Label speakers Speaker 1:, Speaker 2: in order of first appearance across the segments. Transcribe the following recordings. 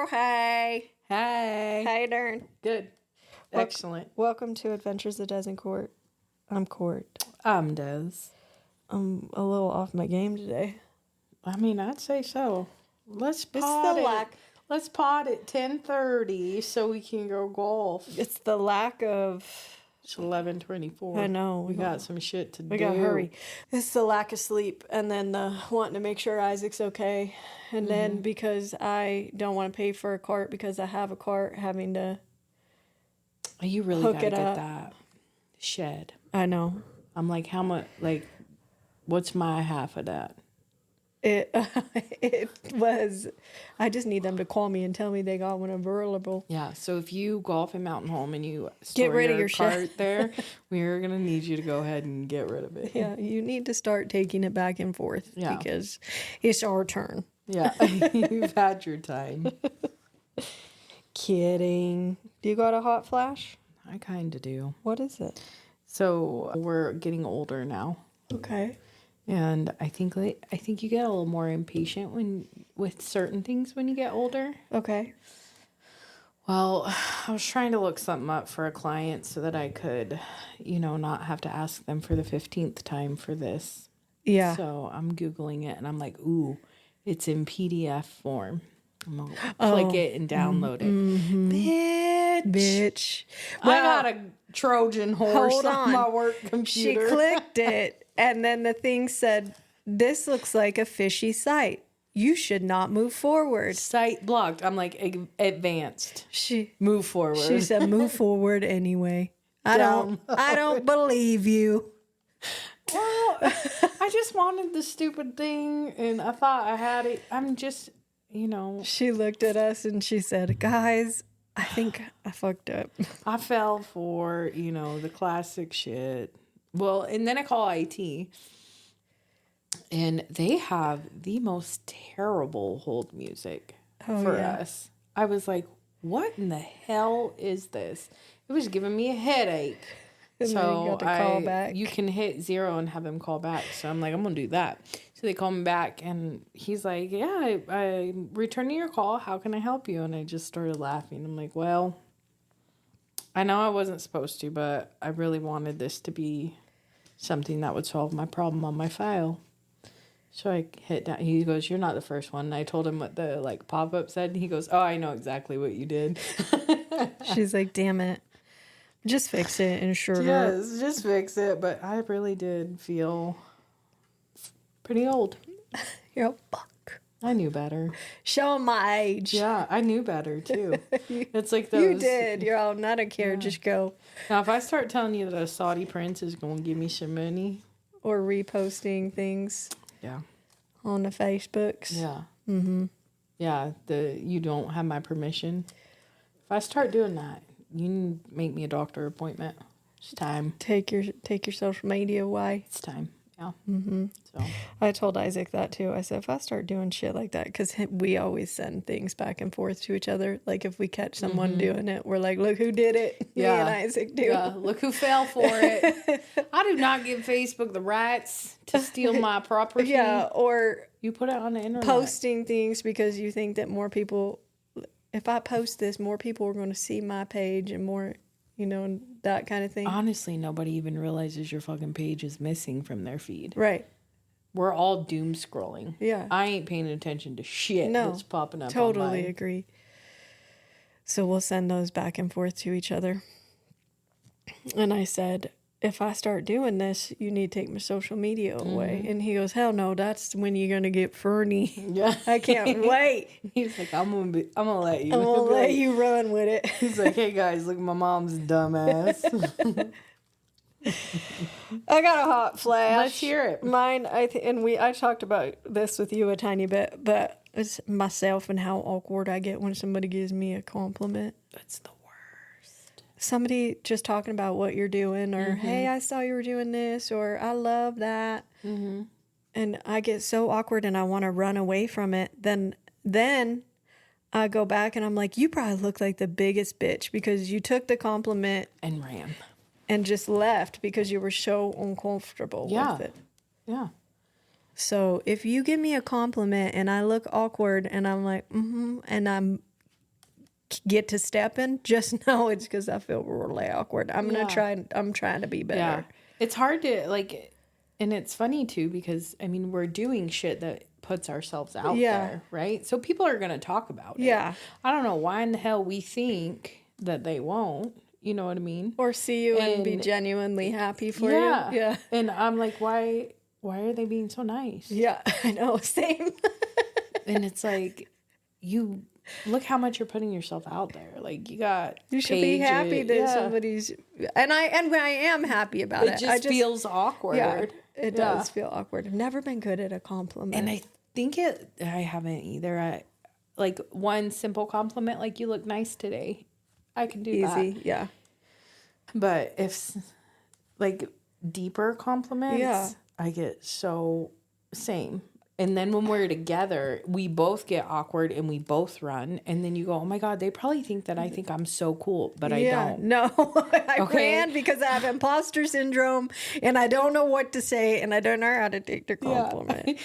Speaker 1: girl. Hey.
Speaker 2: Hey.
Speaker 1: How you doing?
Speaker 2: Good. Excellent.
Speaker 1: Welcome to Adventures of Cort. I'm Court.
Speaker 2: I'm Des.
Speaker 1: I'm a little off my game today.
Speaker 2: I mean, I'd say so. Let's pod at 10:30 so we can go golf.
Speaker 1: It's the lack of...
Speaker 2: It's 11:24.
Speaker 1: I know.
Speaker 2: We got some shit to do.
Speaker 1: We gotta hurry. It's the lack of sleep, and then the wanting to make sure Isaac's okay. And then because I don't want to pay for a cart because I have a cart, having to
Speaker 2: You really
Speaker 1: hook
Speaker 2: gotta
Speaker 1: it
Speaker 2: get
Speaker 1: up.
Speaker 2: that shed.
Speaker 1: I know.
Speaker 2: I'm like, how much, what's my half of that?
Speaker 1: It was, I just need them to call me and tell me they got one available.
Speaker 2: Yeah, so if you golf in Mountain Home and you
Speaker 1: Get rid of your
Speaker 2: cart
Speaker 1: shed.
Speaker 2: there, we're going to need you to go ahead and get rid of it.
Speaker 1: Yeah, you need to start taking it back and forth because it's our turn.
Speaker 2: Yeah, you've had your time.
Speaker 1: Kidding. Do you got a hot flash?
Speaker 2: I kind of do.
Speaker 1: What is it?
Speaker 2: So we're getting older now.
Speaker 1: Okay.
Speaker 2: And I think you get a little more impatient with certain things when you get older.
Speaker 1: Okay.
Speaker 2: Well, I was trying to look something up for a client so that I could, not have to ask them for the 15th time for this.
Speaker 1: Yeah.
Speaker 2: So I'm Googling it and I'm like, ooh, it's in PDF form. I'm going to click it and download it.
Speaker 1: Mm-hmm. Bitch.
Speaker 2: Well, I got a Trojan horse on my work computer.
Speaker 1: She clicked it, and then the thing said, "This looks like a fishy site. You should not move forward."
Speaker 2: Site blocked. I'm like, advanced. Move forward.
Speaker 1: She said, "Move forward anyway." I don't believe you.
Speaker 2: Well, I just wanted the stupid thing, and I thought I had it. I'm just,
Speaker 1: She looked at us and she said, "Guys, I think I fucked up."
Speaker 2: I fell for, the classic shit. Well, and then I call IT, and they have the most terrible hold music for us. I was like, what in the hell is this? It was giving me a headache.
Speaker 1: And
Speaker 2: so
Speaker 1: then you got to call back.
Speaker 2: You can hit 0 and have him call back. So I'm like, I'm going to do that. So they call me back, and he's like, yeah, I'm returning your call. How can I help you? And I just started laughing. I'm like, well, I know I wasn't supposed to, but I really wanted this to be something that would solve my problem on my file. So I hit down. He goes, you're not the first one. And I told him what the pop-up said. And he goes, oh, I know exactly what you did.
Speaker 1: She's like, damn it. Just fix it and sure.
Speaker 2: Yes, just fix it. But I really did feel pretty old.
Speaker 1: You're a fuck.
Speaker 2: I knew better.
Speaker 1: Show my age.
Speaker 2: Yeah, I knew better too. It's like those.
Speaker 1: You did. You're all, not a care. Just go.
Speaker 2: Now, if I start telling you that a Saudi prince is going to give me some money.
Speaker 1: Or reposting things.
Speaker 2: Yeah.
Speaker 1: On the Facebooks.
Speaker 2: Yeah. Mm-hmm. Yeah, you don't have my permission. If I start doing that, you can make me a doctor appointment. It's time.
Speaker 1: Take your social media away.
Speaker 2: It's time. Yeah.
Speaker 1: Mm-hmm.
Speaker 2: So
Speaker 1: I told Isaac that too. I said, if I start doing shit like that, because we always send things back and forth to each other. Like if we catch someone doing it, we're like, look who did it.
Speaker 2: Yeah.
Speaker 1: Me and Isaac do.
Speaker 2: Yeah. Look who fell for it. I do not give Facebook the rights to steal my property.
Speaker 1: Yeah. Or
Speaker 2: you put it on the internet.
Speaker 1: Posting things because you think that more people, if I post this, more people are going to see my page and more, that kind of thing.
Speaker 2: Honestly, nobody even realizes your fucking page is missing from their feed.
Speaker 1: Right.
Speaker 2: We're all doom scrolling.
Speaker 1: Yeah.
Speaker 2: I ain't paying attention to shit that's popping up.
Speaker 1: Totally agree. So we'll send those back and forth to each other. And I said, if I start doing this, you need to take my social media away. And he goes, hell no, that's when you're going to get Fernie.
Speaker 2: Yeah.
Speaker 1: I can't wait.
Speaker 2: He's like, I'm gonna let you.
Speaker 1: I'm going to let you run with it.
Speaker 2: He's like, hey guys, look at my mom's dumb ass.
Speaker 1: I got a hot flash.
Speaker 2: Let's hear it.
Speaker 1: Mine, I talked about this with you a tiny bit, but it's myself and how awkward I get when somebody gives me a compliment.
Speaker 2: That's the worst.
Speaker 1: Somebody just talking about what you're doing, or hey, I saw you were doing this, or I love that. Mm-hmm. And I get so awkward and I want to run away from it. Then I go back and I'm like, you probably look like the biggest bitch because you took the compliment
Speaker 2: and ran
Speaker 1: and just left because you were so uncomfortable with it.
Speaker 2: Yeah.
Speaker 1: So if you give me a compliment and I look awkward and I'm like, and I'm get to step in, just know it's because I feel really awkward. I'm trying to be better.
Speaker 2: Yeah. It's hard to like, and it's funny too, because I mean, we're doing shit that puts ourselves out there, right? So people are going to talk about it.
Speaker 1: Yeah.
Speaker 2: I don't know why in the hell we think that they won't, you know what I mean?
Speaker 1: Or see you and be genuinely happy for you. Yeah.
Speaker 2: And I'm like, why are they being so nice?
Speaker 1: Yeah, I know. Same.
Speaker 2: And it's like, you look how much you're putting yourself out there. Like
Speaker 1: you should be happy that somebody's, and I am happy about it.
Speaker 2: It just feels awkward.
Speaker 1: Yeah, it does feel awkward. I've never been good at a compliment.
Speaker 2: And I think I haven't either. Like one simple compliment, like you look nice today. I can do that.
Speaker 1: Easy, yeah.
Speaker 2: But if like deeper compliments, I get so same. And then when we're together, we both get awkward and we both run. And then you go, oh my God, they probably think that I think I'm so cool, but I don't.
Speaker 1: No, I ran because I have imposter syndrome and I don't know what to say and I don't know how to take the compliment.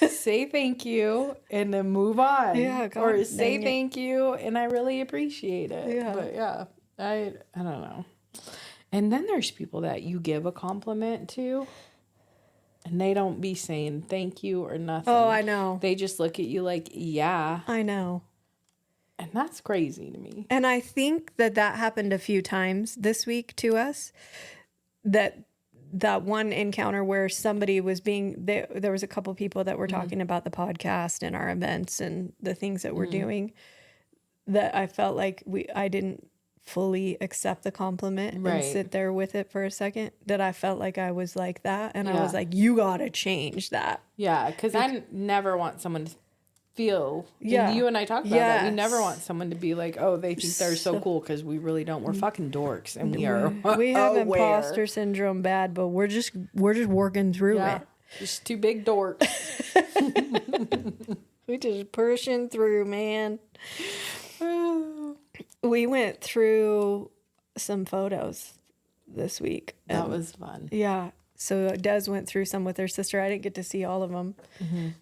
Speaker 2: Say thank you and then move on.
Speaker 1: Yeah,
Speaker 2: or say thank you and I really appreciate it.
Speaker 1: Yeah.
Speaker 2: But yeah, I don't know. And then there's people that you give a compliment to. And they don't be saying thank you or nothing.
Speaker 1: Oh, I know.
Speaker 2: They just look at you like, yeah.
Speaker 1: I know.
Speaker 2: And that's crazy to me.
Speaker 1: And I think that happened a few times this week to us. That one encounter where somebody was there was a couple people that were talking about the podcast and our events and the things that we're doing. That I felt like I didn't fully accept the compliment and sit there with it for a second, that I felt like I was like that. And I was like, you got to change that.
Speaker 2: Yeah. Because I never want someone to feel, you and I talked about that. We never want someone to be like, oh, they think they're so cool, because we really don't. We're fucking dorks. And we have
Speaker 1: imposter syndrome bad, but we're just working through it.
Speaker 2: Just two big dorks.
Speaker 1: We're just pushing through, man. We went through some photos this week.
Speaker 2: That was fun.
Speaker 1: Yeah. So Des went through some with her sister. I didn't get to see all of them.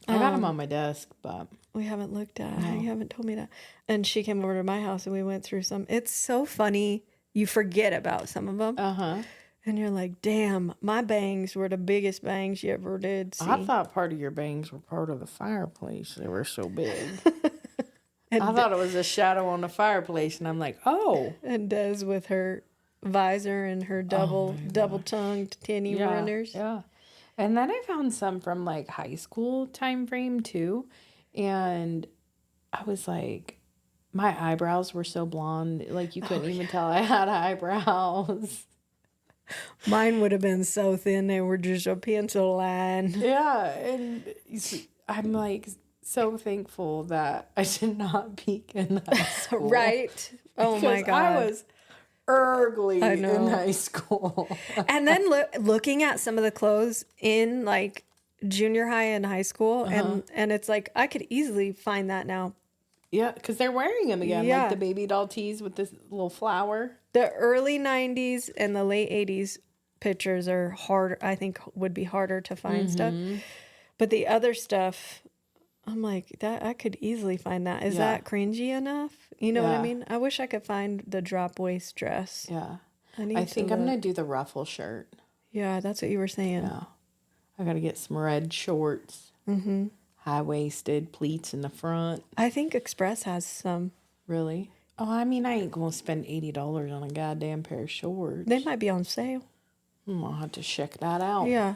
Speaker 2: I got them on my desk, but
Speaker 1: we haven't looked at. No. You haven't told me that. And she came over to my house and we went through some. It's so funny. You forget about some of them. And you're like, damn, my bangs were the biggest bangs you ever did see.
Speaker 2: I thought part of your bangs were part of the fireplace. They were so big. I thought it was a shadow on the fireplace, and I'm like, oh.
Speaker 1: And Des with her visor and her double-tongued tinny runners.
Speaker 2: Yeah. And then I found some from, like, high school time frame, too. And I was like, my eyebrows were so blonde. Like, you couldn't even tell I had eyebrows.
Speaker 1: Mine would have been so thin, they were just a pencil line.
Speaker 2: Yeah. And I'm like, so thankful that I did not peak in high school.
Speaker 1: Right? Oh my God.
Speaker 2: I was ugly in high school.
Speaker 1: And then looking at some of the clothes in like junior high and high school, and it's like I could easily find that now.
Speaker 2: Yeah, because they're wearing them again, like the baby doll tees with this little flower.
Speaker 1: The early 90s and the late 80s pictures are harder, I think would be harder to find stuff. But the other stuff, I'm like, that I could easily find that. Is that cringy enough? You know what I mean? I wish I could find the drop waist dress.
Speaker 2: Yeah. I think I'm going to do the ruffle shirt.
Speaker 1: Yeah, that's what you were saying.
Speaker 2: Yeah. I got to get some red shorts. High-waisted, pleats in the front.
Speaker 1: I think Express has some.
Speaker 2: Really? Oh, I mean, I ain't going to spend $80 on a goddamn pair of shorts.
Speaker 1: They might be on sale.
Speaker 2: I'll have to check that out.
Speaker 1: Yeah.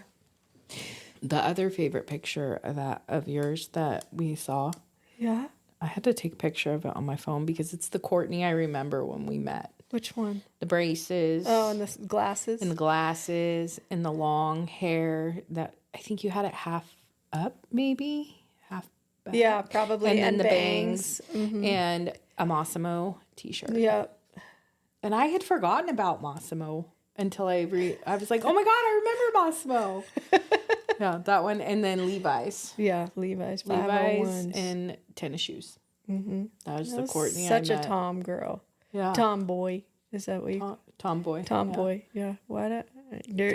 Speaker 2: The other favorite picture of yours that we saw.
Speaker 1: Yeah.
Speaker 2: I had to take a picture of it on my phone because it's the Courtney I remember when we met.
Speaker 1: Which one?
Speaker 2: The braces.
Speaker 1: Oh, and the glasses.
Speaker 2: And the glasses and the long hair that I think you had it half up, maybe half back.
Speaker 1: Yeah, probably.
Speaker 2: And then the bangs and a Massimo t-shirt.
Speaker 1: Yeah.
Speaker 2: And I had forgotten about Massimo until I was like, oh my God, I remember Massimo. Yeah, that one. And then Levi's.
Speaker 1: Yeah, Levi's.
Speaker 2: Levi's and tennis shoes. That was the Courtney
Speaker 1: such
Speaker 2: I met.
Speaker 1: a Tom girl.
Speaker 2: Yeah.
Speaker 1: Tomboy. Is that what you...
Speaker 2: Tomboy.
Speaker 1: Tomboy. Yeah. What?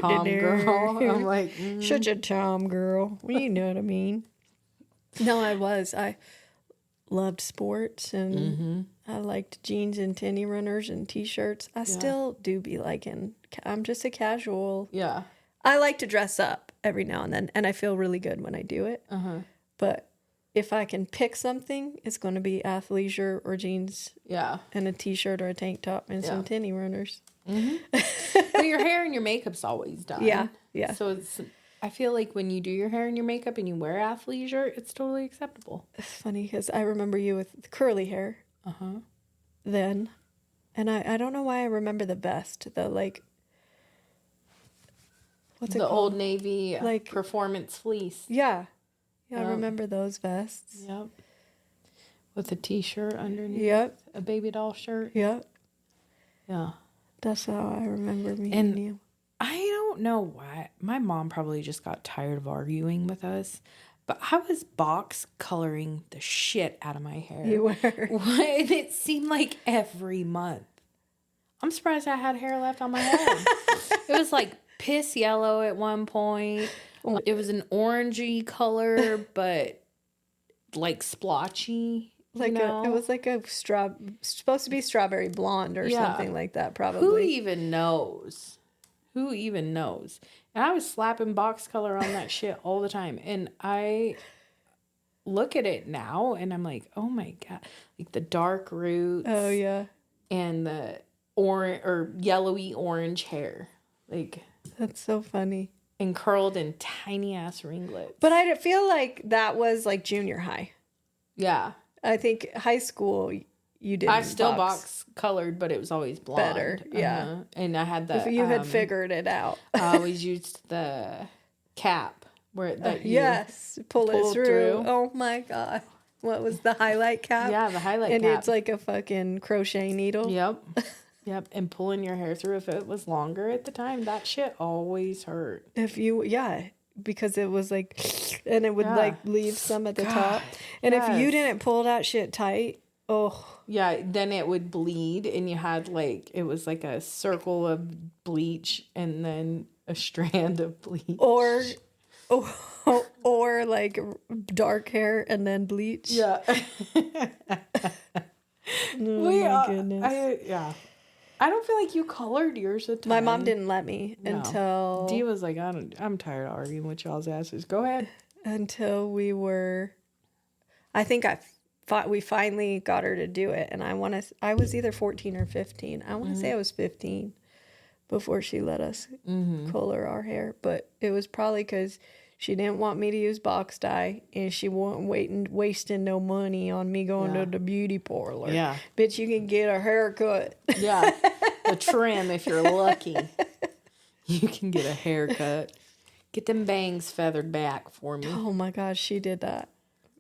Speaker 2: Tom girl. I'm like...
Speaker 1: Such a Tom girl. You know what I mean. No, I loved sports and I liked jeans and tinny runners and t-shirts. I still do be liking. I'm just a casual.
Speaker 2: Yeah.
Speaker 1: I like to dress up every now and then, and I feel really good when I do it. But if I can pick something, it's going to be athleisure or jeans.
Speaker 2: Yeah.
Speaker 1: And a t-shirt or a tank top and some tinny runners.
Speaker 2: But your hair and your makeup's always done.
Speaker 1: Yeah. Yeah.
Speaker 2: So I feel like when you do your hair and your makeup and you wear athleisure, it's totally acceptable.
Speaker 1: It's funny because I remember you with curly hair. Then. And I don't know why I remember the vest. The like. What's it called?
Speaker 2: The Old Navy performance fleece.
Speaker 1: Yeah. Yeah, I remember those vests.
Speaker 2: Yep. With a t-shirt underneath.
Speaker 1: Yep.
Speaker 2: A baby doll shirt.
Speaker 1: Yep.
Speaker 2: Yeah.
Speaker 1: That's how I remember meeting you.
Speaker 2: I don't know why. My mom probably just got tired of arguing with us. But I was box coloring the shit out of my hair.
Speaker 1: You were.
Speaker 2: And it seemed like every month. I'm surprised I had hair left on my head. It was like piss yellow at one point. It was an orangey color, but like splotchy.
Speaker 1: Like it was like supposed to be strawberry blonde or something like that, probably.
Speaker 2: Who even knows? And I was slapping box color on that shit all the time. And I look at it now and I'm like, oh my God. Like the dark roots.
Speaker 1: Oh, yeah.
Speaker 2: And the orange or yellowy orange hair. Like.
Speaker 1: That's so funny.
Speaker 2: And curled in tiny ass ringlets.
Speaker 1: But I feel like that was like junior high.
Speaker 2: Yeah.
Speaker 1: I think high school you did.
Speaker 2: I still box colored, but it was always blonde.
Speaker 1: Better, yeah.
Speaker 2: And I had that.
Speaker 1: If you had figured it out.
Speaker 2: I always used the cap where
Speaker 1: pull it through. Oh my God. What was the highlight cap?
Speaker 2: Yeah, the highlight cap.
Speaker 1: And it's like a fucking crochet needle.
Speaker 2: Yep. Yep. And pulling your hair through if it was longer at the time, that shit always hurt.
Speaker 1: Because it was like, and it would like leave some at the top. And if you didn't pull that shit tight,
Speaker 2: yeah, then it would bleed and you had like, it was like a circle of bleach and then a strand of bleach.
Speaker 1: Or like dark hair and then bleach.
Speaker 2: Yeah.
Speaker 1: My goodness.
Speaker 2: I don't feel like you colored yours at the time.
Speaker 1: My mom didn't let me until...
Speaker 2: Dee was like, I'm tired of arguing with y'all's asses. Go ahead.
Speaker 1: Until we were... I think we finally got her to do it. And I was either 14 or 15. I want to say I was 15 before she let us color our hair. But it was probably because she didn't want me to use box dye, and she wasn't wasting no money on me going to the beauty parlor.
Speaker 2: Yeah.
Speaker 1: Bitch, you can get a haircut.
Speaker 2: Yeah. A trim if you're lucky. You can get a haircut. Get them bangs feathered back for me.
Speaker 1: Oh my gosh, she did that.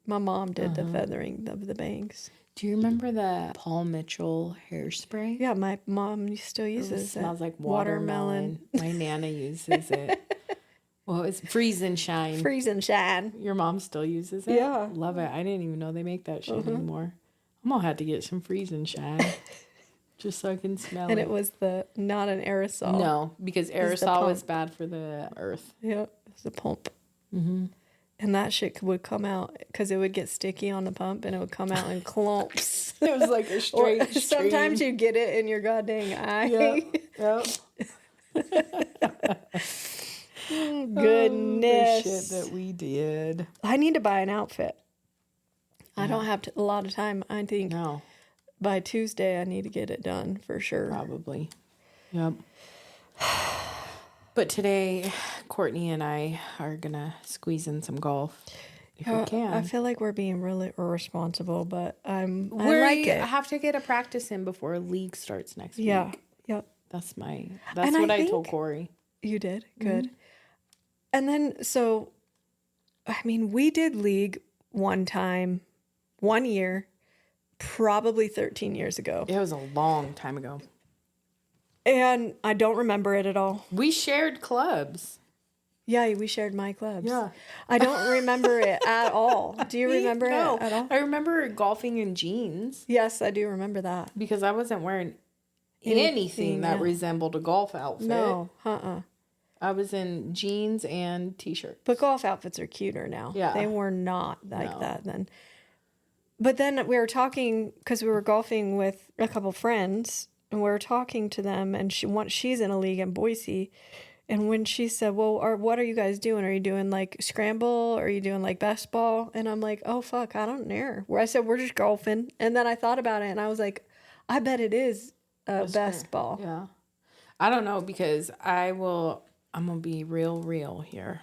Speaker 1: My mom did the feathering of the bangs.
Speaker 2: Do you remember the Paul Mitchell hairspray?
Speaker 1: Yeah, my mom still uses it.
Speaker 2: It smells like watermelon. My Nana uses it. Well, it's Freeze and Shine.
Speaker 1: Freeze and Shine.
Speaker 2: Your mom still uses it?
Speaker 1: Yeah.
Speaker 2: Love it. I didn't even know they make that shit anymore. I'm going to have to get some Freeze and Shine just so I can smell it.
Speaker 1: And it was not an aerosol.
Speaker 2: No, because aerosol was bad for the earth.
Speaker 1: Yep, it was a pump. Mm-hmm. And that shit would come out because it would get sticky on the pump and it would come out in clumps.
Speaker 2: It was like a straight stream.
Speaker 1: Sometimes you get it in your goddamn eye.
Speaker 2: Yep.
Speaker 1: Goodness.
Speaker 2: The shit that we did.
Speaker 1: I need to buy an outfit. I don't have a lot of time. I think by Tuesday I need to get it done for sure.
Speaker 2: Probably. Yep. But today, Courtney and I are going to squeeze in some golf if we can.
Speaker 1: I feel like we're being really irresponsible, but I
Speaker 2: like it. I have to get a practice in before league starts next week.
Speaker 1: Yeah. Yep.
Speaker 2: That's what I told Corey.
Speaker 1: You did? Good. Mm-hmm. And then, we did league one time, 1 year, probably 13 years ago.
Speaker 2: It was a long time ago.
Speaker 1: And I don't remember it at all.
Speaker 2: We shared clubs.
Speaker 1: Yeah, we shared my clubs.
Speaker 2: Yeah.
Speaker 1: I don't remember it at all. Do you remember it at all?
Speaker 2: I remember golfing in jeans.
Speaker 1: Yes, I do remember that.
Speaker 2: Because I wasn't wearing anything that resembled a golf outfit.
Speaker 1: No,
Speaker 2: I was in jeans and t-shirts.
Speaker 1: But golf outfits are cuter now.
Speaker 2: Yeah.
Speaker 1: They were not like that then. But then we were talking because we were golfing with a couple friends, and we were talking to them, and she's in a league in Boise. And when she said, well, what are you guys doing? Are you doing like scramble? Or are you doing like best ball? And I'm like, oh, fuck, I don't know. Where I said, we're just golfing. And then I thought about it and I was like, I bet it is best ball.
Speaker 2: Yeah. I don't know because I'm going to be real here.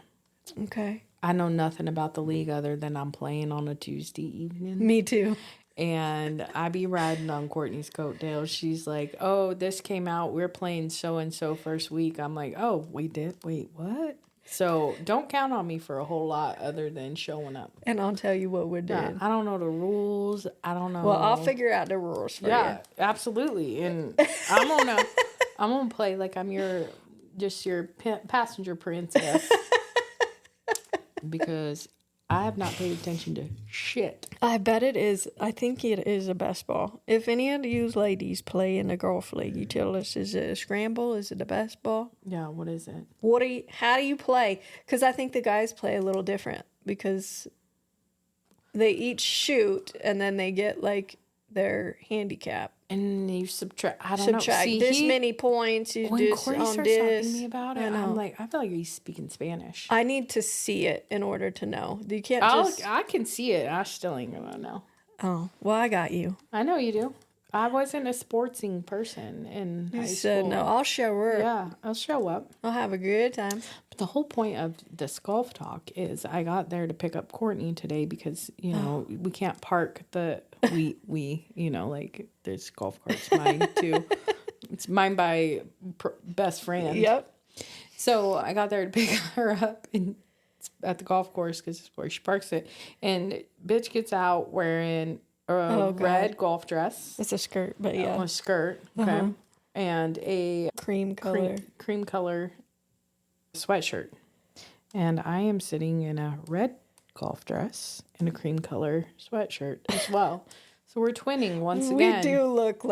Speaker 1: Okay.
Speaker 2: I know nothing about the league other than I'm playing on a Tuesday evening.
Speaker 1: Me too.
Speaker 2: And I be riding on Courtney's coattails. She's like, oh, this came out. We're playing so-and-so first week. I'm like, oh, we did? Wait, what? So don't count on me for a whole lot other than showing up.
Speaker 1: And I'll tell you what we're doing.
Speaker 2: I don't know the rules. I don't know.
Speaker 1: Well, I'll figure out the rules for you.
Speaker 2: Yeah, absolutely. And I'm gonna play like I'm your passenger princess. Because I have not paid attention to shit.
Speaker 1: I bet it is. I think it is a best ball. If any of you ladies play in the golf league, you tell us, is it a scramble? Is it a best ball?
Speaker 2: Yeah, what is it?
Speaker 1: How do you play? Because I think the guys play a little different because they each shoot and then they get like their handicap.
Speaker 2: And you subtract. I don't know. See,
Speaker 1: this many points. You
Speaker 2: when
Speaker 1: just
Speaker 2: Corey
Speaker 1: on
Speaker 2: starts
Speaker 1: this.
Speaker 2: talking to me about it, I'm like, I feel like he's speaking Spanish.
Speaker 1: I need to see it in order to know. You can't
Speaker 2: I can see it. I still ain't gonna know.
Speaker 1: Oh, well, I got you.
Speaker 2: I know you do. I wasn't a sportsing person in high school.
Speaker 1: Said no. I'll show her.
Speaker 2: Yeah, I'll show up.
Speaker 1: I'll have a good time.
Speaker 2: But the whole point of this golf talk is I got there to pick up Courtney today because we can't park like there's golf carts mine too. It's mine by best friend.
Speaker 1: Yep.
Speaker 2: So I got there to pick her up and at the golf course because it's where she parks it, and bitch gets out wearing a red golf dress.
Speaker 1: It's a skirt, but yeah.
Speaker 2: A skirt, okay. And a
Speaker 1: cream
Speaker 2: color sweatshirt. And I am sitting in a red golf dress and a cream color sweatshirt as well. So we're twinning once again.
Speaker 1: We do look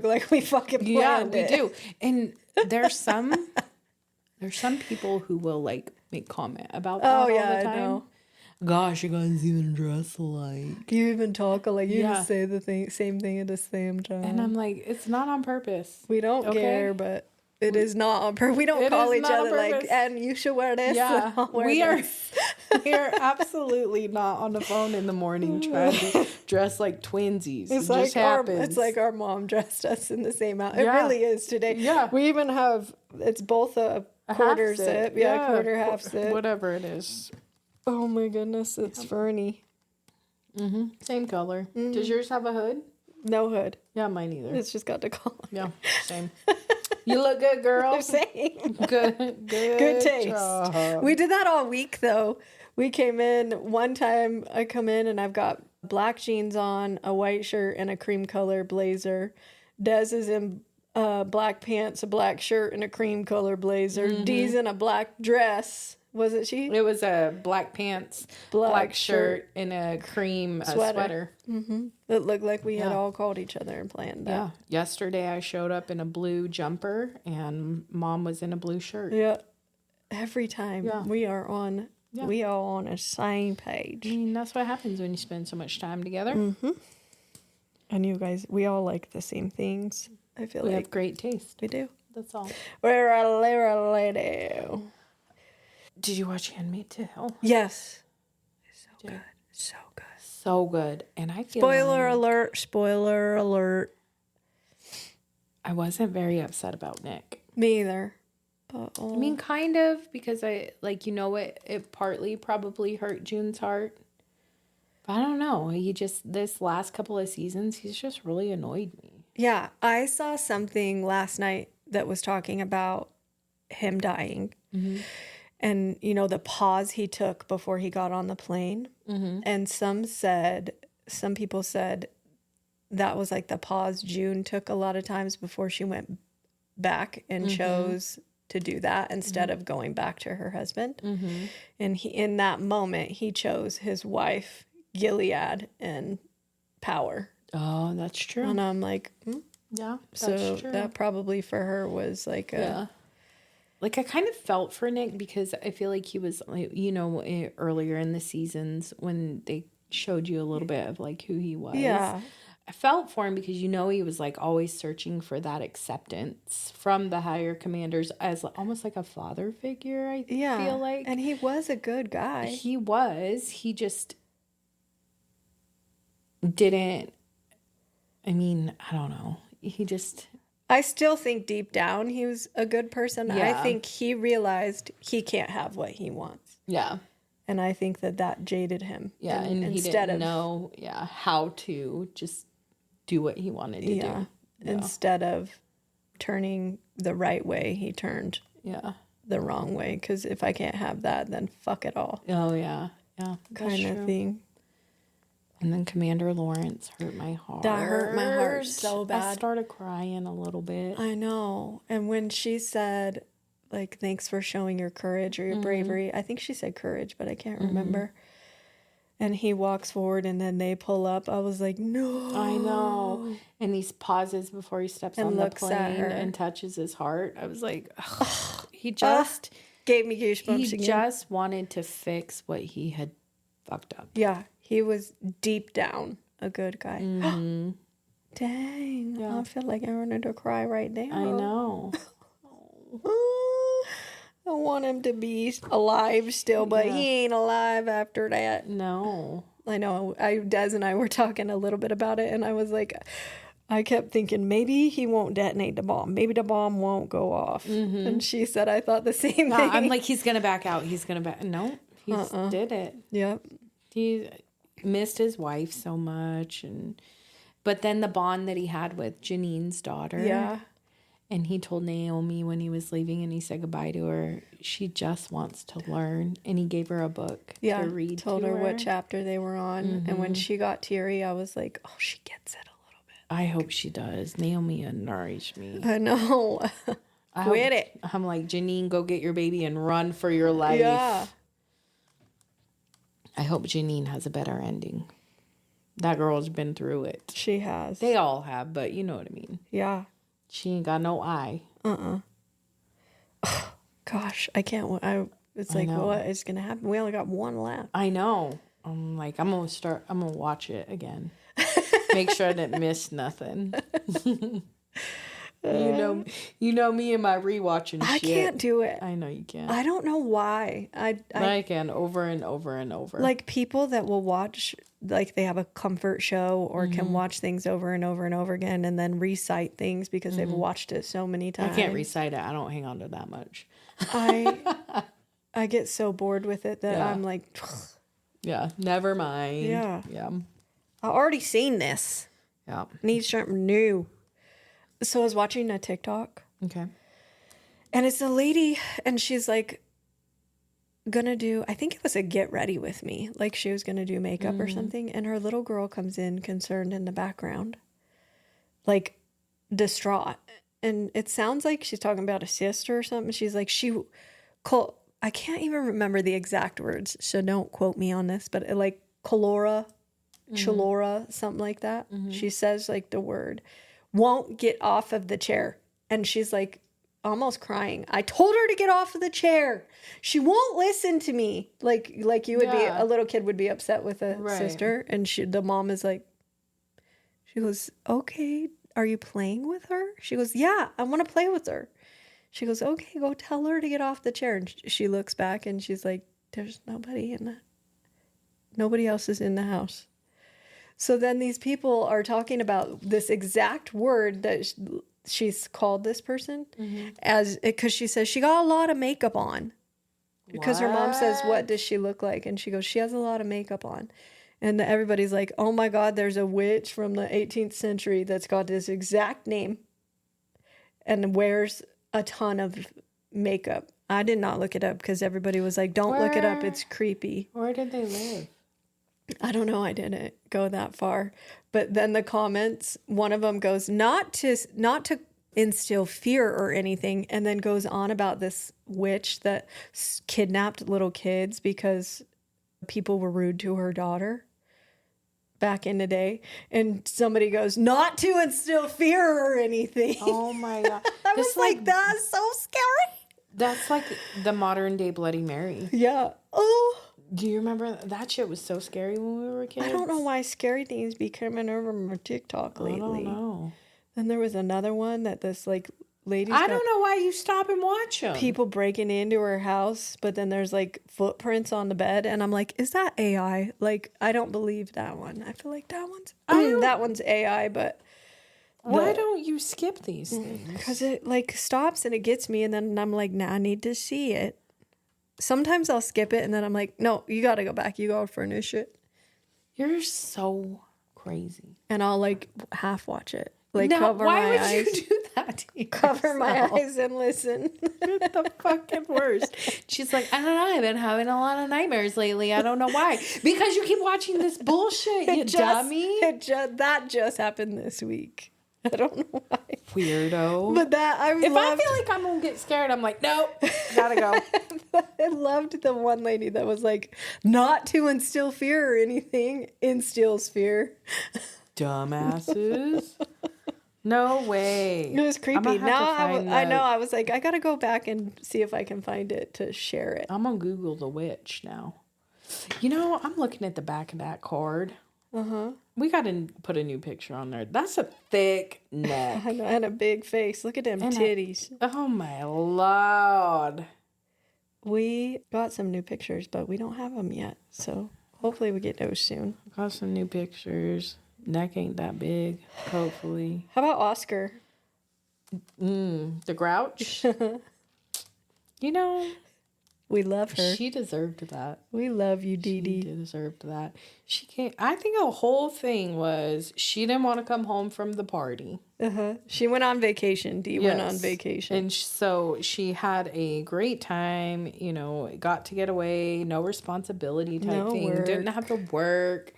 Speaker 1: like we fucking planned it.
Speaker 2: Yeah, we do. And there's some people who will like make comment about that all the time. I know. Gosh, you guys even dress alike.
Speaker 1: You even talk alike. You just say the same thing at the same time.
Speaker 2: And I'm like, it's not on purpose.
Speaker 1: We don't care, but it is not on purpose. We don't call each other like, and you should wear this.
Speaker 2: Yeah,
Speaker 1: we
Speaker 2: are absolutely not on the phone in the morning trying to dress like twinsies. It just happens.
Speaker 1: It's like our mom dressed us in the same outfit. It really is today.
Speaker 2: Yeah.
Speaker 1: We even have, it's both a quarter zip. Yeah, quarter half zip.
Speaker 2: Whatever it is.
Speaker 1: Oh my goodness, it's Fernie.
Speaker 2: Mm-hmm. Same color. Mm-hmm. Does yours have a hood?
Speaker 1: No hood.
Speaker 2: Yeah, mine either.
Speaker 1: It's just got the collar.
Speaker 2: Yeah, same. You look good, girl.
Speaker 1: Same.
Speaker 2: Good
Speaker 1: taste.
Speaker 2: Job.
Speaker 1: We did that all week, though. We came in, one time I come in and I've got black jeans on, a white shirt, and a cream color blazer. Des is in black pants, a black shirt, and a cream color blazer. Mm-hmm. Dee's in a black dress. Was it she?
Speaker 2: It was a black pants, black shirt, and a cream sweater.
Speaker 1: Mm-hmm. It looked like we had all called each other and planned that.
Speaker 2: Yeah. Yesterday I showed up in a blue jumper and Mom was in a blue shirt.
Speaker 1: Yeah. Every time we are on, we are on the same page.
Speaker 2: I mean, that's what happens when you spend so much time together.
Speaker 1: Mm-hmm. And you guys, we all like the same things. I feel
Speaker 2: we have great taste.
Speaker 1: We do.
Speaker 2: That's all.
Speaker 1: We're a lady.
Speaker 2: Did you watch Handmaid's Tale?
Speaker 1: Yes. It's so good. So good.
Speaker 2: So good. And I feel
Speaker 1: Spoiler alert.
Speaker 2: I wasn't very upset about Nick.
Speaker 1: Me either. But,
Speaker 2: I mean, kind of, because it partly probably hurt June's heart. But I don't know. This last couple of seasons, he's just really annoyed me.
Speaker 1: Yeah. I saw something last night that was talking about him dying. Mm-hmm. And, the pause he took before he got on the plane. Mm-hmm. And some people said that was like the pause June took a lot of times before she went back and chose to do that instead of going back to her husband. Mm-hmm. And in that moment, he chose his wife, Gilead, and power.
Speaker 2: Oh, that's true.
Speaker 1: And I'm like,
Speaker 2: yeah,
Speaker 1: that's
Speaker 2: true.
Speaker 1: That probably for her was like a...
Speaker 2: Like, I kind of felt for Nick because I feel like he was, earlier in the seasons when showed you a little bit of like who he was.
Speaker 1: Yeah.
Speaker 2: I felt for him because, he was like always searching for that acceptance from the higher commanders as almost like a father figure, I feel like.
Speaker 1: And he was a good guy.
Speaker 2: He was. He just didn't, I don't know.
Speaker 1: I still think deep down he was a good person.
Speaker 2: Yeah.
Speaker 1: I think he realized he can't have what he wants.
Speaker 2: Yeah.
Speaker 1: And I think that jaded him.
Speaker 2: Yeah, and he didn't know how to just do what he wanted to do. Yeah.
Speaker 1: Instead of turning the right way, he turned the wrong way. Because if I can't have that, then fuck it all.
Speaker 2: Oh, yeah. Yeah,
Speaker 1: kind of thing.
Speaker 2: And then Commander Lawrence hurt my heart.
Speaker 1: That hurt my heart so bad.
Speaker 2: I started crying a little bit.
Speaker 1: I know. And when she said, like, thanks for showing your courage or your bravery. I think she said courage, but I can't remember. And he walks forward and then they pull up. I was like, no.
Speaker 2: I know. And he pauses before he steps on the plane and touches his heart. I was like, ugh. He just
Speaker 1: gave me goosebumps again.
Speaker 2: He just wanted to fix what he had fucked up.
Speaker 1: Yeah. He was deep down a good guy. Dang. Yeah. I feel like I wanted to cry right now.
Speaker 2: I know.
Speaker 1: I want him to be alive still, but he ain't alive after that.
Speaker 2: No.
Speaker 1: I know. Des and I were talking a little bit about it, and I was like, I kept thinking, maybe he won't detonate the bomb. Maybe the bomb won't go off. And she said, I thought the same thing.
Speaker 2: I'm like, he's going to back out. He's going to back. No, he did it.
Speaker 1: Yep.
Speaker 2: He missed his wife so much. But then the bond that he had with Janine's daughter.
Speaker 1: Yeah.
Speaker 2: And he told Naomi when he was leaving and he said goodbye to her, she just wants to learn. And he gave her a book to read
Speaker 1: told
Speaker 2: to
Speaker 1: her what chapter they were on. And when she got teary, I was like, oh, she gets it a little bit.
Speaker 2: I hope she does. Naomi nourished me.
Speaker 1: I know. Quit it.
Speaker 2: I'm like, Janine, go get your baby and run for your life.
Speaker 1: Yeah.
Speaker 2: I hope Janine has a better ending. That girl's been through it.
Speaker 1: She has.
Speaker 2: They all have, but you know what I mean.
Speaker 1: Yeah.
Speaker 2: She ain't got no eye.
Speaker 1: Oh, gosh, I can't. It's like, what is going to happen? We only got one left.
Speaker 2: I know. I'm like, I'm going to watch it again. Make sure I didn't miss nothing. You know me and my rewatching shit.
Speaker 1: I can't do it.
Speaker 2: I know you can.
Speaker 1: I don't know why.
Speaker 2: I can over and over and over.
Speaker 1: Like people that will watch, like they have a comfort show or can watch things over and over and over again and then recite things because they've watched it so many times.
Speaker 2: I can't recite it. I don't hang on to that much.
Speaker 1: I get so bored with it that I'm like,
Speaker 2: yeah, never mind.
Speaker 1: Yeah.
Speaker 2: Yeah.
Speaker 1: I already seen this.
Speaker 2: Yeah.
Speaker 1: Need something new. So I was watching a TikTok.
Speaker 2: Okay.
Speaker 1: And it's a lady, and she's like, gonna do, I think it was a get ready with me. Like she was gonna do makeup or something. And her little girl comes in concerned in the background. Like distraught. And it sounds like she's talking about a sister or something. She's like, I can't even remember the exact words. So don't quote me on this. But like Cholora, something like that. She says like the word. Won't get off of the chair. And she's like almost crying. I told her to get off of the chair. She won't listen to me. Like you would be, a little kid would be upset with a sister. And the mom is like, she goes, okay, are you playing with her? She goes, yeah, I want to play with her. She goes, okay, go tell her to get off the chair. And she looks back and she's like, there's nobody else is in the house. So then these people are talking about this exact word that she's called this person because she says she got a lot of makeup on. Because her mom says, what does she look like? And she goes, she has a lot of makeup on. And everybody's like, oh my God, there's a witch from the 18th century that's got this exact name and wears a ton of makeup. I did not look it up because everybody was like, don't look it up. It's creepy.
Speaker 2: Where did they live?
Speaker 1: I don't know. I didn't go that far. But then the comments, one of them goes, not to instill fear or anything, and then goes on about this witch that kidnapped little kids because people were rude to her daughter back in the day. And somebody goes, not to instill fear or anything.
Speaker 2: Oh my God.
Speaker 1: I was like, that's so scary.
Speaker 2: That's like the modern day Bloody Mary.
Speaker 1: Yeah. Oh.
Speaker 2: Do you remember that shit was so scary when we were kids?
Speaker 1: I don't know why scary things be coming over my TikTok lately.
Speaker 2: I don't know.
Speaker 1: Then there was another one that this like lady's
Speaker 2: I don't know why you stop and watch them.
Speaker 1: People breaking into her house, but then there's like footprints on the bed, and I'm like, is that AI? Like, I don't believe that one. I feel like that one's AI, but
Speaker 2: why don't you skip these things?
Speaker 1: Because it like stops and it gets me, and then I'm like, nah, I need to see it. Sometimes I'll skip it, and then I'm like, no, you got to go back. You got to furnish it.
Speaker 2: You're so crazy.
Speaker 1: And I'll like half watch it. Like,
Speaker 2: no,
Speaker 1: cover
Speaker 2: why
Speaker 1: my
Speaker 2: would
Speaker 1: eyes.
Speaker 2: you do that to yourself?
Speaker 1: Cover my eyes and listen.
Speaker 2: You're the fucking worst. She's like, I don't know. I've been having a lot of nightmares lately. I don't know why. Because you keep watching this bullshit, you dummy.
Speaker 1: That just happened this week. I don't know why.
Speaker 2: Weirdo.
Speaker 1: But that I
Speaker 2: feel like I'm gonna get scared, I'm like, nope, gotta go.
Speaker 1: I loved the one lady that was like, not to instill fear or anything, instills fear.
Speaker 2: Dumbasses. No way.
Speaker 1: It was creepy. Now I know. I was like, I gotta go back and see if I can find it to share it.
Speaker 2: I'm gonna Google the witch now. You know, I'm looking at the back of that card. We gotta put a new picture on there. That's a thick neck.
Speaker 1: I know, and a big face. Look at them titties.
Speaker 2: Oh my lord.
Speaker 1: We got some new pictures, but we don't have them yet. So hopefully we get those soon.
Speaker 2: Got some new pictures. Neck ain't that big, hopefully.
Speaker 1: How about Oscar?
Speaker 2: The Grouch? You know,
Speaker 1: we love her.
Speaker 2: She deserved that.
Speaker 1: We love you, Dee Dee.
Speaker 2: She deserved that. She came. I think the whole thing was she didn't want to come home from the party.
Speaker 1: She went on vacation. Dee went on vacation.
Speaker 2: And so she had a great time, you know, got to get away, no responsibility type thing.
Speaker 1: Work.
Speaker 2: Didn't have to work.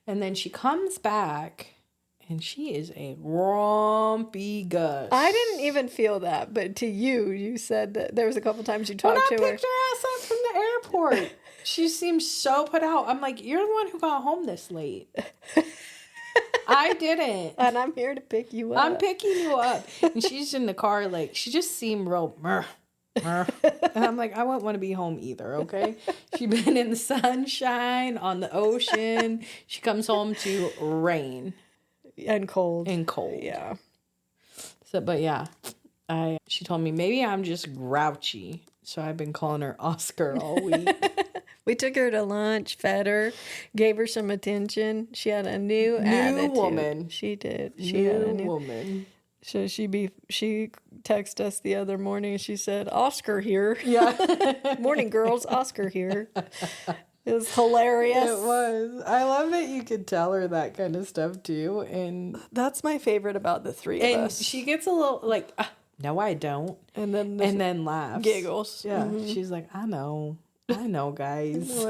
Speaker 2: And then she comes back and she is a grumpy Gus.
Speaker 1: I didn't even feel that, but to you, you said that there was a couple times you talked to her.
Speaker 2: When I picked her ass up from the airport, she seemed so put out. I'm like, you're the one who got home this late. I didn't.
Speaker 1: And I'm here to pick you up.
Speaker 2: I'm picking you up. And she's in the car, like, she just seemed real and I'm like, I wouldn't want to be home either, okay? She's been in the sunshine, on the ocean. She comes home to rain.
Speaker 1: And cold.
Speaker 2: Yeah. So, but yeah, she told me maybe I'm just grouchy. So I've been calling her Oscar all week.
Speaker 1: We took her to lunch, fed her, gave her some attention. She had a new attitude.
Speaker 2: Woman.
Speaker 1: She did. She had a new
Speaker 2: woman.
Speaker 1: So she texted us the other morning and she said, Oscar here.
Speaker 2: Yeah.
Speaker 1: Morning, girls. Oscar here. It was hilarious.
Speaker 2: It was. I love that you could tell her that kind of stuff too. And
Speaker 1: that's my favorite about the three of us.
Speaker 2: And she gets a little like, no, I don't.
Speaker 1: And
Speaker 2: then laughs.
Speaker 1: Giggles.
Speaker 2: Yeah. Mm-hmm. She's like, I know, guys.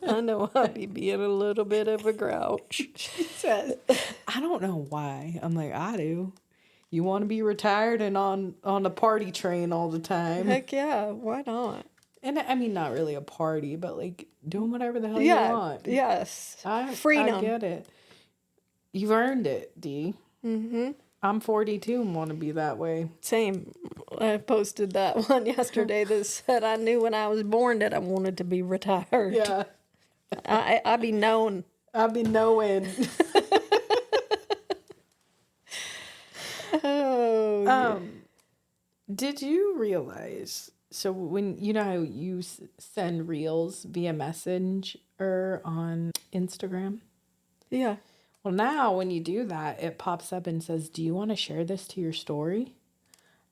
Speaker 1: I know I'd be being a little bit of a grouch.
Speaker 2: She says, I don't know why. I'm like, I do. You want to be retired and on a party train all the time?
Speaker 1: Heck yeah, why not?
Speaker 2: And I mean, not really a party, but like doing whatever the hell you want.
Speaker 1: Yes.
Speaker 2: Freedom. I get it. You've earned it, Dee.
Speaker 1: Mm-hmm.
Speaker 2: I'm 42 and want to be that way.
Speaker 1: Same. I posted that one yesterday that said I knew when I was born that I wanted to be retired.
Speaker 2: Yeah.
Speaker 1: I be known.
Speaker 2: I be knowing. Did you realize, so when, you know how you send reels via Messenger on Instagram?
Speaker 1: Yeah.
Speaker 2: Well, now when you do that, it pops up and says, do you want to share this to your story?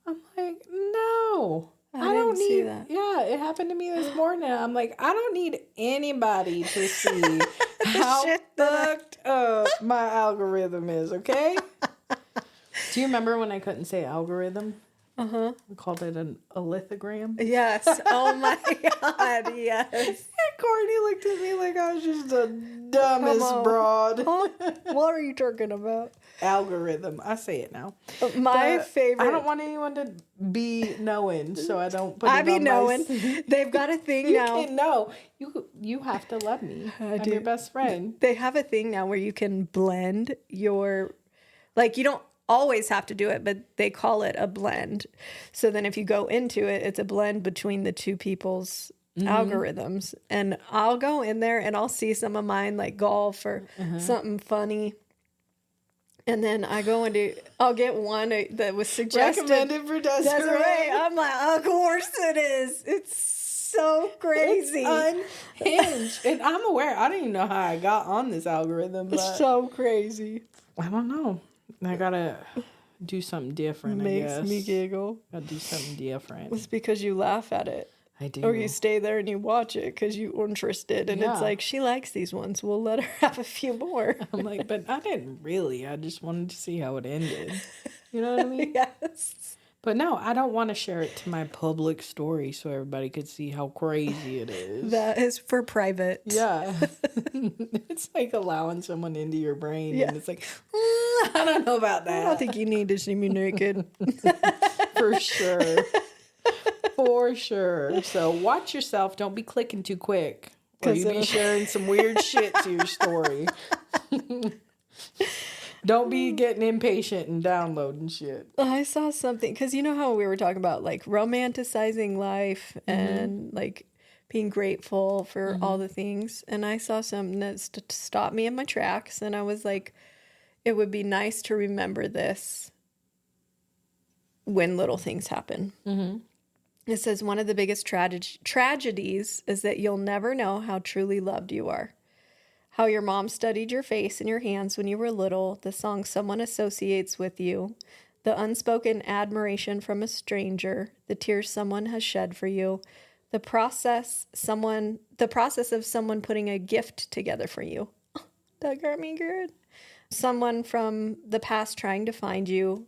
Speaker 2: I'm like, no. I don't need
Speaker 1: see that.
Speaker 2: Yeah, it happened to me this morning. I'm like, I don't need anybody to see how fucked up my algorithm is, okay? Do you remember when I couldn't say algorithm?
Speaker 1: Uh-huh.
Speaker 2: We called it a lithogram.
Speaker 1: Yes. Oh my God, yes.
Speaker 2: And Courtney looked at me like I was just the dumbest broad.
Speaker 1: Huh? What are you talking about?
Speaker 2: Algorithm. I say it now.
Speaker 1: My favorite.
Speaker 2: I don't want anyone to be knowing, so I don't put it on
Speaker 1: I be knowing. They've got a thing
Speaker 2: you
Speaker 1: now.
Speaker 2: Can know. You have to love me. I'm your best friend.
Speaker 1: They have a thing now where you can blend your, like, you don't always have to do it, but they call it a blend. So then if you go into it, it's a blend between the two people's algorithms, and I'll go in there and I'll see some of mine like golf or something funny. And then I'll get one that was suggested.
Speaker 2: Recommended for Desiree.
Speaker 1: I'm like, of course it is. It's so crazy.
Speaker 2: It's unhinged. And I'm aware. I don't even know how I got on this algorithm. But
Speaker 1: It's so crazy.
Speaker 2: I don't know. I gotta do something different,
Speaker 1: Makes me giggle.
Speaker 2: Gotta do something different.
Speaker 1: It's because you laugh at it.
Speaker 2: I do.
Speaker 1: Or you stay there and you watch it because you're interested. And it's like, she likes these ones. We'll let her have a few more.
Speaker 2: I'm like, but I didn't really. I just wanted to see how it ended. You know what I mean?
Speaker 1: Yes.
Speaker 2: But no, I don't want to share it to my public story so everybody could see how crazy it is.
Speaker 1: That is for private.
Speaker 2: Yeah. It's like allowing someone into your brain. Yeah. And it's like, I don't know about that.
Speaker 1: I don't think you need to see me naked.
Speaker 2: For sure. For sure. So watch yourself. Don't be clicking too quick. Or you be sharing some weird shit to your story. Don't be getting impatient and downloading shit.
Speaker 1: I saw something, because you know how we were talking about like romanticizing life and like being grateful for all the things. And I saw something that stopped me in my tracks. And I was like, it would be nice to remember this when little things happen. Mm-hmm. It says, one of the biggest tragedies is that you'll never know how truly loved you are. How your mom studied your face and your hands when you were little, the song someone associates with you, the unspoken admiration from a stranger, the tears someone has shed for you, the process of someone putting a gift together for you. That got me good. Someone from the past trying to find you,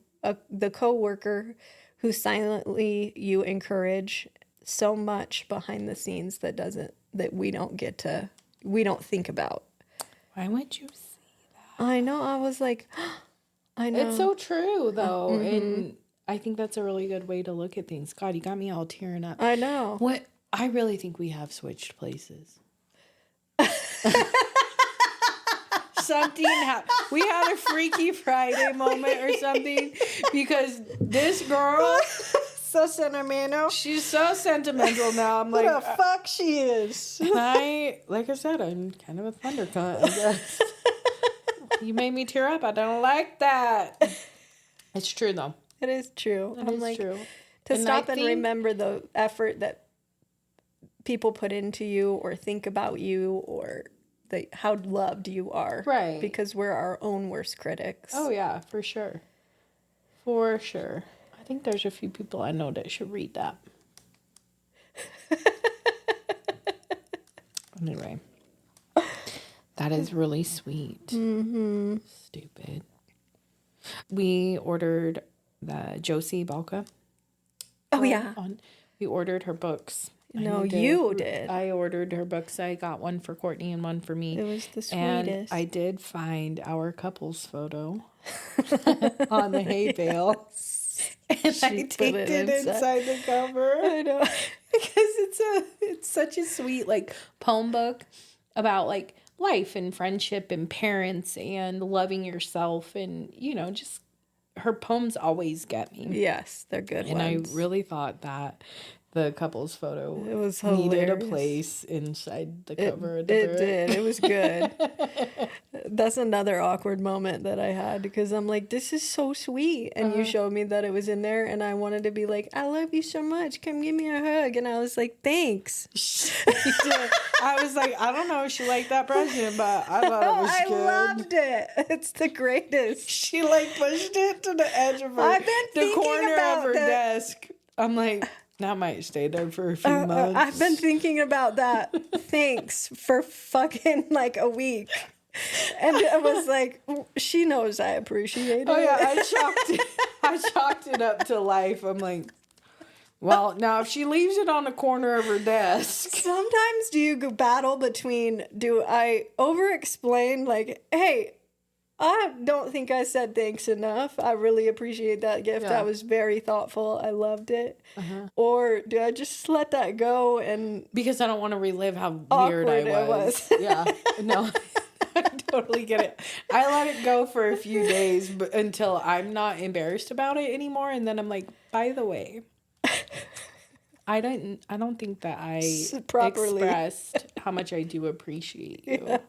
Speaker 1: the coworker who silently you encourage, so much behind the scenes that we don't think about.
Speaker 2: Why would you say that?
Speaker 1: I know. I was like, I know.
Speaker 2: It's so true, though. Mm-hmm. And I think that's a really good way to look at things. God, you got me all tearing up.
Speaker 1: I know.
Speaker 2: What? I really think we have switched places. Something happened. We had a Freaky Friday moment or something because this girl,
Speaker 1: so sentimental.
Speaker 2: She's so sentimental now. I'm like,
Speaker 1: what the fuck she is.
Speaker 2: Like I said, I'm kind of a thunder cunt, I guess. You made me tear up. I don't like that. It's true though.
Speaker 1: It is true.
Speaker 2: It is true.
Speaker 1: To stop and remember the effort that people put into you or think about you or how loved you are.
Speaker 2: Right.
Speaker 1: Because we're our own worst critics.
Speaker 2: Oh, yeah, for sure. For sure. I think there's a few people I know that should read that. Anyway. That is really sweet. Mm-hmm. Stupid. We ordered the Josie Balka.
Speaker 1: Oh, yeah.
Speaker 2: We ordered her books.
Speaker 1: No, you did.
Speaker 2: I ordered her books. I got one for Courtney and one for me.
Speaker 1: It was the sweetest.
Speaker 2: And I did find our couple's photo on the hay bale. And I taped it inside the cover.
Speaker 1: I know.
Speaker 2: Because it's such a sweet like poem book about like life and friendship and parents and loving yourself and just her poems always get me.
Speaker 1: Yes, they're good
Speaker 2: and
Speaker 1: ones.
Speaker 2: I really thought that the couple's photo
Speaker 1: needed
Speaker 2: a place inside the cover of the book.
Speaker 1: It did. It was good. That's another awkward moment that I had because I'm like, this is so sweet. And you showed me that it was in there and I wanted to be like, I love you so much. Come give me a hug. And I was like, thanks.
Speaker 2: I was like, I don't know if she liked that present, but I thought it was good.
Speaker 1: I loved it. It's the greatest.
Speaker 2: She pushed it to the edge of the corner of her desk. I'm like, that might stay there for a few months.
Speaker 1: I've been thinking about that. Thanks for fucking a week. And I was like, she knows I appreciate it.
Speaker 2: Oh yeah, I chalked it up to life. I'm like, well, now if she leaves it on the corner of her desk.
Speaker 1: Sometimes do you battle between, do I over-explain hey, I don't think I said thanks enough. I really appreciate that gift.
Speaker 2: Yeah.
Speaker 1: I was very thoughtful. I loved it. Or do I just let that go and...
Speaker 2: Because I don't want to relive how weird I was. Yeah. No, I totally get it. I let it go for a few days until I'm not embarrassed about it anymore. And then I'm like, by the way, I don't think that I
Speaker 1: Properly.
Speaker 2: expressed how much I do appreciate you.
Speaker 1: Yes.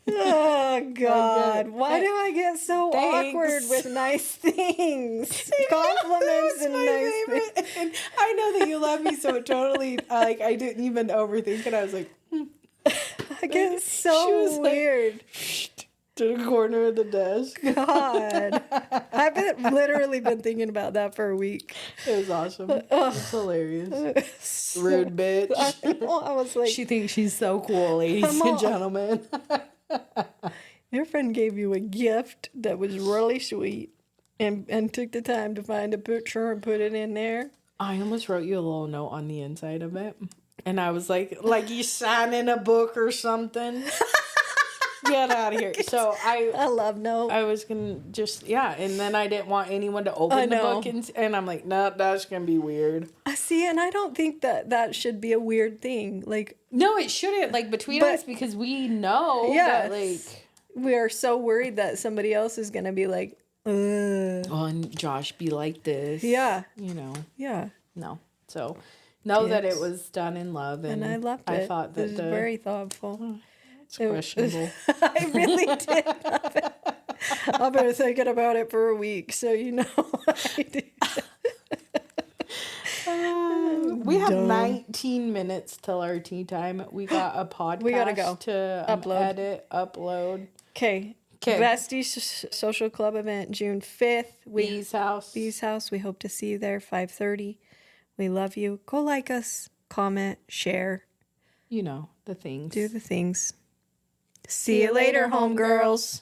Speaker 1: Oh God! Why do I get so awkward with nice things, compliments, and nice things?
Speaker 2: And I know that you love me, so it totally like I didn't even overthink it. I was like,
Speaker 1: I get so weird.
Speaker 2: Like, to the corner of the desk.
Speaker 1: God, I've literally been thinking about that for a week.
Speaker 2: It was awesome. It's hilarious. Rude bitch.
Speaker 1: I was like,
Speaker 2: she thinks she's so cool, ladies and gentlemen.
Speaker 1: Your friend gave you a gift that was really sweet, and took the time to find a picture and put it in there.
Speaker 2: I almost wrote you a little note on the inside of it, and I was like you signing a book or something. Get out of here. So
Speaker 1: I love notes.
Speaker 2: I was gonna and then I didn't want anyone to open the book and I'm like, no, that's gonna be weird.
Speaker 1: I see, and I don't think that should be a weird thing. Like,
Speaker 2: no, it shouldn't. Like between us, because we know that
Speaker 1: we are so worried that somebody else is gonna be like,
Speaker 2: oh, and Josh be like this.
Speaker 1: Yeah,
Speaker 2: Yeah. No. So know that it was done in love, and
Speaker 1: I loved it.
Speaker 2: I thought that
Speaker 1: it was very thoughtful.
Speaker 2: It's questionable.
Speaker 1: I really did love it. I've been thinking about it for a week, so I did.
Speaker 2: We have 19 minutes till our tea time. We got a podcast
Speaker 1: we gotta go
Speaker 2: to upload.
Speaker 1: Okay. Besties Social Club event, June 5th. Bee's House. We hope to see you there, 5:30. We love you. Go like us, comment, share.
Speaker 2: The things.
Speaker 1: Do the things. See you later, homegirls.